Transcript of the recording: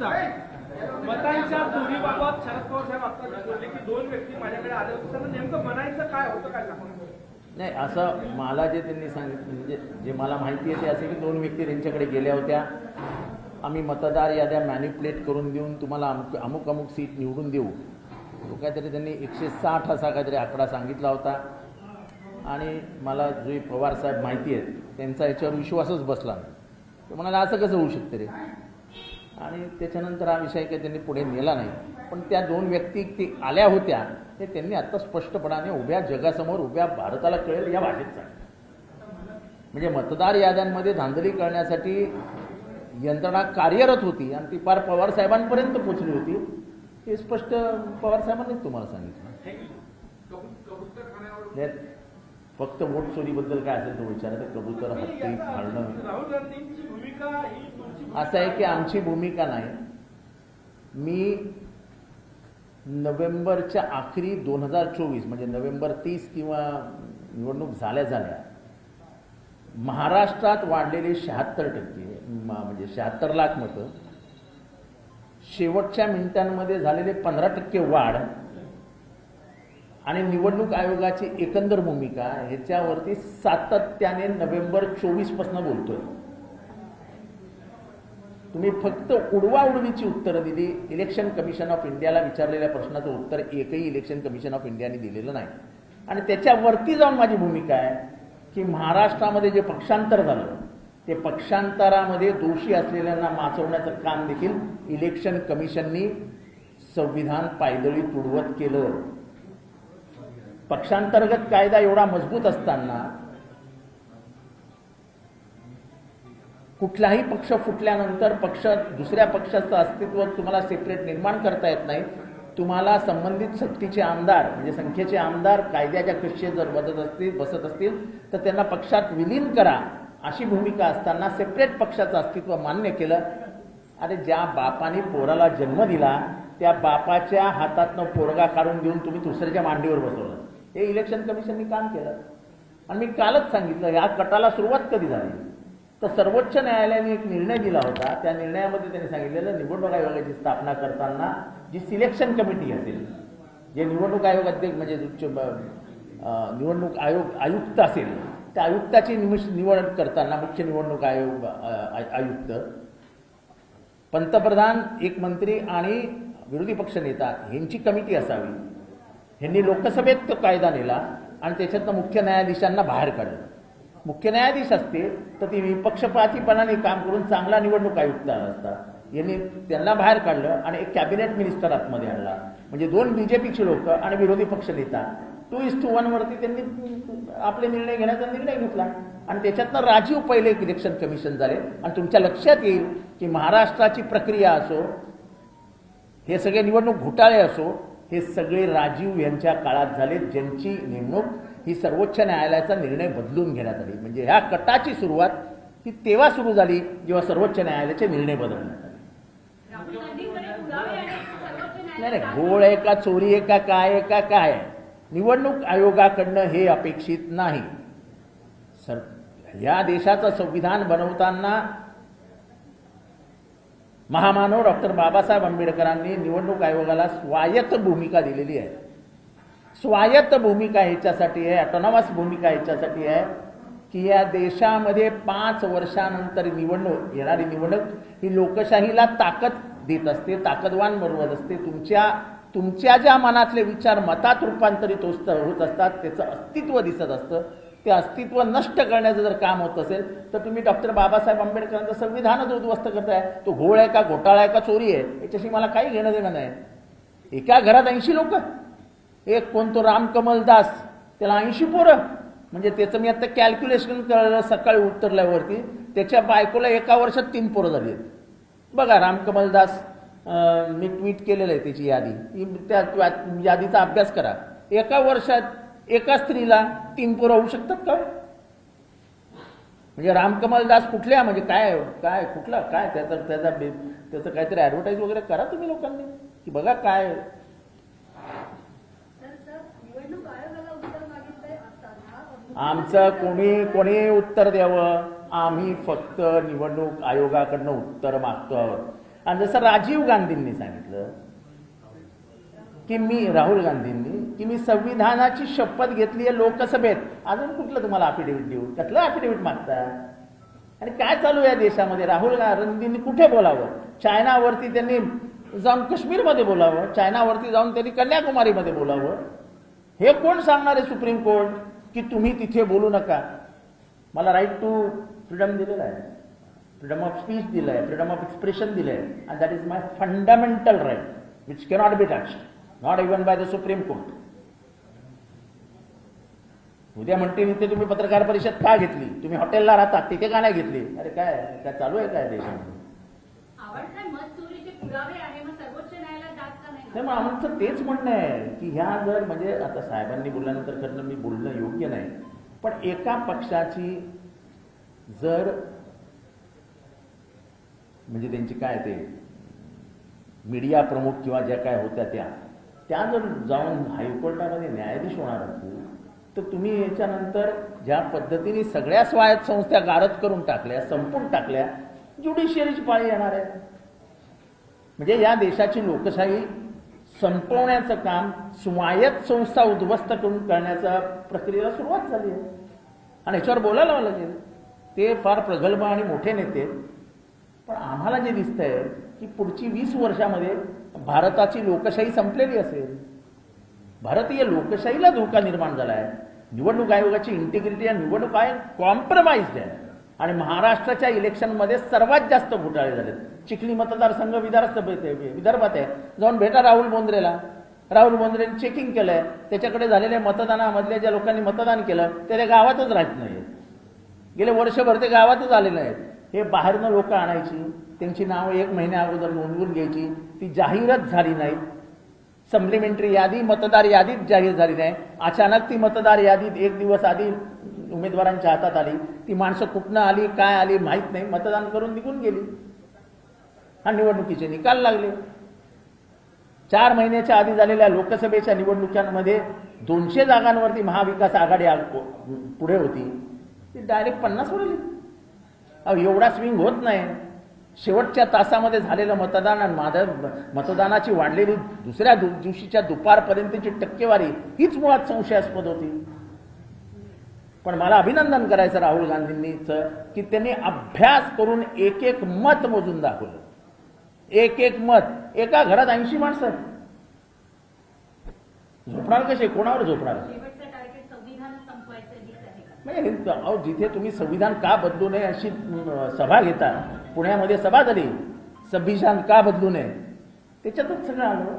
मुद्दा मतांच्या चोरीबाबत शरद पवार साहेब आता बोलले की 2 व्यक्ती माझ्याकडे आले होते, त्यांना नेमकं म्हणायचं काय होतं काय सांगू? नाही, असं मला जे त्यांनी सांगितलं म्हणजे जे मला माहिती आहे ते असे की 2 व्यक्ती त्यांच्याकडे गेल्या होत्या. आम्ही मतदार याद्या मॅनिप्युलेट करून देऊन तुम्हाला अमुक अमुक सीट निवडून देऊ, तो काहीतरी त्यांनी 160 असा काहीतरी आकडा सांगितला होता. आणि मला जे पवार साहेब माहिती आहेत त्यांचा याच्यावर विश्वासच बसला नाही. तो म्हणाला असं कसं होऊ शकतं रे. आणि त्याच्यानंतर हा विषय काही त्यांनी पुढे नेला नाही. पण त्या 2 व्यक्ती ते आल्या होत्या हे त्यांनी आता स्पष्टपणाने उभ्या जगासमोर उभ्या भारताला कळेल या भाषेत सांगितलं. म्हणजे मतदार याद्यांमध्ये धांदली करण्यासाठी यंत्रणा कार्यरत होती आणि ती पार पवार साहेबांपर्यंत पोचली होती. हे स्पष्ट पवार साहेबांनीच तुम्हाला सांगितलं. फक्त वोट चोरीबद्दल काय असेल तो विचारा. ते कबूतर हत्ती घालणं असं आहे की आमची भूमिका नाही. मी नोव्हेंबरच्या आखरी 2024 म्हणजे नोव्हेंबर 30 किंवा निवडणूक झाल्या महाराष्ट्रात वाढलेले 76% म्हणजे 76 लाख मतं, शेवटच्या मिनिटांमध्ये झालेले 15% वाढ आणि निवडणूक आयोगाची एकंदर भूमिका ह्याच्यावरती सातत्याने नोव्हेंबर 24 पासून बोलतोय. तुम्ही फक्त उडवाउडवीची उत्तरं दिली. इलेक्शन कमिशन ऑफ इंडियाला विचारलेल्या प्रश्नाचं उत्तर एकही इलेक्शन कमिशन ऑफ इंडियाने दिलेलं नाही. आणि त्याच्यावरती जाऊन माझी भूमिका आहे की महाराष्ट्रामध्ये जे पक्षांतर झालं ते पक्षांतरामध्ये दोषी असलेल्यांना वाचवण्याचं काम देखील इलेक्शन कमिशननी संविधान पायदळी तुडवत केलं. पक्षांतर्गत कायदा एवढा मजबूत असताना कुठलाही पक्ष फुटल्यानंतर दुसऱ्या पक्षाचं अस्तित्व तुम्हाला सेपरेट निर्माण करता येत नाही. तुम्हाला संबंधित सक्तीचे आमदार म्हणजे संख्येचे आमदार कायद्याच्या कक्षेत जर बसत असतील तर त्यांना पक्षात विलीन करा अशी भूमिका असताना सेपरेट पक्षाचं अस्तित्व मान्य केलं. आणि ज्या बापाने पोराला जन्म दिला त्या बापाच्या हातातनं पोरगा काढून देऊन तुम्ही दुसऱ्याच्या मांडीवर बसवलं. हे इलेक्शन कमिशननी काम केलं. आणि मी कालच सांगितलं या कटाला सुरुवात कधी झाली तर सर्वोच्च न्यायालयाने एक निर्णय दिला होता. त्या निर्णयामध्ये त्यांनी सांगितलेलं निवडणूक आयोगाची स्थापना करताना जी सिलेक्शन कमिटी असेल, जे निवडणूक आयोग अध्यक्ष म्हणजे निवडणूक आयुक्त असेल त्या आयुक्ताची निवड करताना मुख्य निवडणूक आयुक्त, पंतप्रधान, एक मंत्री आणि विरोधी पक्ष नेता यांची कमिटी असावी. ह्यांनी लोकसभेत तो कायदा नेला आणि त्याच्यातनं मुख्य न्यायाधीशांना बाहेर काढलं. मुख्य न्यायाधीश असते तर ती निपक्षपातीपणाने काम करून चांगला निवडणूक आयुक्त असता. यांनी त्यांना बाहेर काढलं आणि एक कॅबिनेट मिनिस्टर आतमध्ये आणला. म्हणजे 2 बीजेपीचे लोक आणि विरोधी पक्ष नेता 2:1 वरती त्यांनी आपले निर्णय घेण्याचा निर्णय घेतला. आणि त्याच्यातनं राजीव पहिले इलेक्शन कमिशन झाले. आणि तुमच्या लक्षात येईल की महाराष्ट्राची प्रक्रिया असो, हे सगळे निवडणूक घोटाळे असो, हे सगळे राजीव यांच्या काळात झाले, ज्यांची नेमणूक ही सर्वोच्च न्यायालयाचा निर्णय बदलून घेण्यात आली. म्हणजे ह्या कटाची सुरुवात ही तेव्हा सुरू झाली जेव्हा सर्वोच्च न्यायालयाचे निर्णय बदलण्यात आले. नाही, घोळ आहे का चोरी आहे का काय आहे का काय, निवडणूक आयोगाकडनं हे अपेक्षित नाही. या देशाचं संविधान बनवताना महामानव डॉक्टर बाबासाहेब आंबेडकरांनी निवडणूक आयोगाला स्वायत्त भूमिका दिलेली आहे. स्वायत्त भूमिका ह्याच्यासाठी आहे, ऑटोनॉमस भूमिका ह्याच्यासाठी आहे की या देशामध्ये 5 वर्षानंतर येणारी निवडणूक ही लोकशाहीला ताकद देत असते, ताकदवान बनवत असते. तुमच्या ज्या मनातले विचार मतात रूपांतरित होत असतात, त्याचं अस्तित्व दिसत असतं. ते अस्तित्व नष्ट करण्याचं जर काम होत असेल तर तुम्ही डॉक्टर बाबासाहेब आंबेडकरांचं संविधानच उद्ध्वस्त करताय. तो घोळ आहे का घोटाळा आहे का चोरी आहे याच्याशी मला काही घेणं देणं नाही. एका घरात 80 लोक, एक कोणतो रामकमल दास त्याला 80 पोरं. म्हणजे त्याचं मी आता कॅल्क्युलेशन कळलं सकाळी उतरल्यावरती, त्याच्या बायकोला एका वर्षात 3 पोरं झाली. बघा रामकमल दास, मी ट्विट केलेलं आहे त्याची यादी, त्या यादीचा अभ्यास करा. एका वर्षात एका स्त्रीला 3 पोरं होऊ शकतात का? म्हणजे रामकमल दास कुठल्या म्हणजे काय काय कुठला काय त्याचं काहीतरी ॲडव्हर्टाईज वगैरे करा तुम्ही लोकांनी की बघा काय. आमचं कोणी उत्तर द्यावं, आम्ही फक्त निवडणूक आयोगाकडनं उत्तर मागतो आहोत. आणि जसं राजीव गांधींनी सांगितलं की राहुल गांधींनी की मी संविधानाची शपथ घेतली आहे लोकसभेत, अजून कुठलं तुम्हाला अफिडेव्हिट देऊ? कसलं अफिडेव्हिट मागता? आणि काय चालू आहे देशामध्ये? राहुल गांधींनी कुठे बोलावं? चायनावरती त्यांनी जाऊन काश्मीरमध्ये बोलावं, चायनावरती जाऊन त्यांनी कन्याकुमारीमध्ये बोलावं. हे कोण सांगणार आहे सुप्रीम कोर्ट की तुम्ही तिथे बोलू नका? मला राईट टू फ्रीडम दिलेला आहे, फ्रीडम ऑफ स्पीच दिलं आहे, फ्रीडम ऑफ एक्सप्रेशन दिलं आहे, and that is my fundamental right which cannot be touched, not even by the Supreme Court. उद्या म्हणते इथे तुम्ही पत्रकार परिषद का घेतली? तुम्ही हॉटेलला राहतात तिथे का नाही घेतली? अरे काय चालू आहे काय देशामध्ये? नाही, मग आमचं तेच म्हणणं आहे की ह्या जर म्हणजे आता साहेबांनी बोलल्यानंतर खरं मी बोलणं योग्य नाही, पण एका पक्षाची जर म्हणजे त्यांची काय ते मीडिया प्रमुख किंवा ज्या काय होत्या त्या जर जाऊन हायकोर्टामध्ये न्यायाधीश होणार असतील तर तुम्ही याच्यानंतर ज्या पद्धतीने सगळ्या स्वायत्त संस्था गारद करून टाकल्या, संपून टाकल्या, ज्युडिशियरीची पाळी येणार आहे. म्हणजे या देशाची लोकशाही संपवण्याचं काम स्वायत्त संस्था उद्ध्वस्त करून करण्याच्या प्रक्रियेला सुरुवात झाली आहे आणि याच्यावर बोलायला लागेल. ते फार प्रगल्भ आणि मोठे नेते, पण आम्हाला जे दिसतंय की पुढची 20 वर्षामध्ये भारताची लोकशाही संपलेली असेल. भारतीय लोकशाहीला धोका निर्माण झाला आहे. निवडणूक आयोगाची इंटिग्रिटी या निवडणूक आयोग कॉम्प्रोमाइज्ड आहे आणि महाराष्ट्राच्या इलेक्शनमध्ये सर्वात जास्त घोटाळे झालेत. चिखली मतदारसंघ विदर्भात आहे, जाऊन भेटा राहुल बोंद्रेला. राहुल बोंद्रेने चेकिंग केलंय, त्याच्याकडे झालेल्या मतदानामधल्या ज्या लोकांनी मतदान केलं ते त्या गावातच राहत नाही. गेले वर्षभर ते गावातच आले नाहीत. हे बाहेरनं लोक आणायची, त्यांची नावं 1 महिन्या अगोदर नोंदवून घ्यायची, ती जाहीरच झाली नाही. सप्लिमेंटरी यादी मतदार यादीत जाहीर झाली नाही. अचानक ती मतदार यादीत 1 दिवस आधी उमेदवारांच्या हातात आली. ती माणसं कुठनं आली, काय आली माहीत नाही, मतदान करून निघून गेली. हा निवडणुकीचे निकाल लागले. 4 महिन्याच्या आधी झालेल्या लोकसभेच्या निवडणुकांमध्ये 200 जागांवरती महाविकास आघाडी पुढे होती, ती डायरेक्ट 50 वर आली. एवढा स्विंग होत नाही. शेवटच्या तासामध्ये झालेलं मतदान आणि मतदानाची वाढलेली दुसऱ्या दिवशीच्या दुपारपर्यंतची टक्केवारी हीच मुळात संशयास्पद होती. पण मला अभिनंदन करायचं राहुल गांधींनीच की त्यांनी अभ्यास करून एक मत मोजून दाखवलं. एक मत. एका घरात 80 माणसं झोपणार कसे? कोणावर झोपणार? म्हणजे जिथे तुम्ही संविधान का बदलू नये अशी सभा घेता, पुण्यामध्ये सभा झाली, संविधान का बदलू नये, त्याच्यातच सगळं आलं.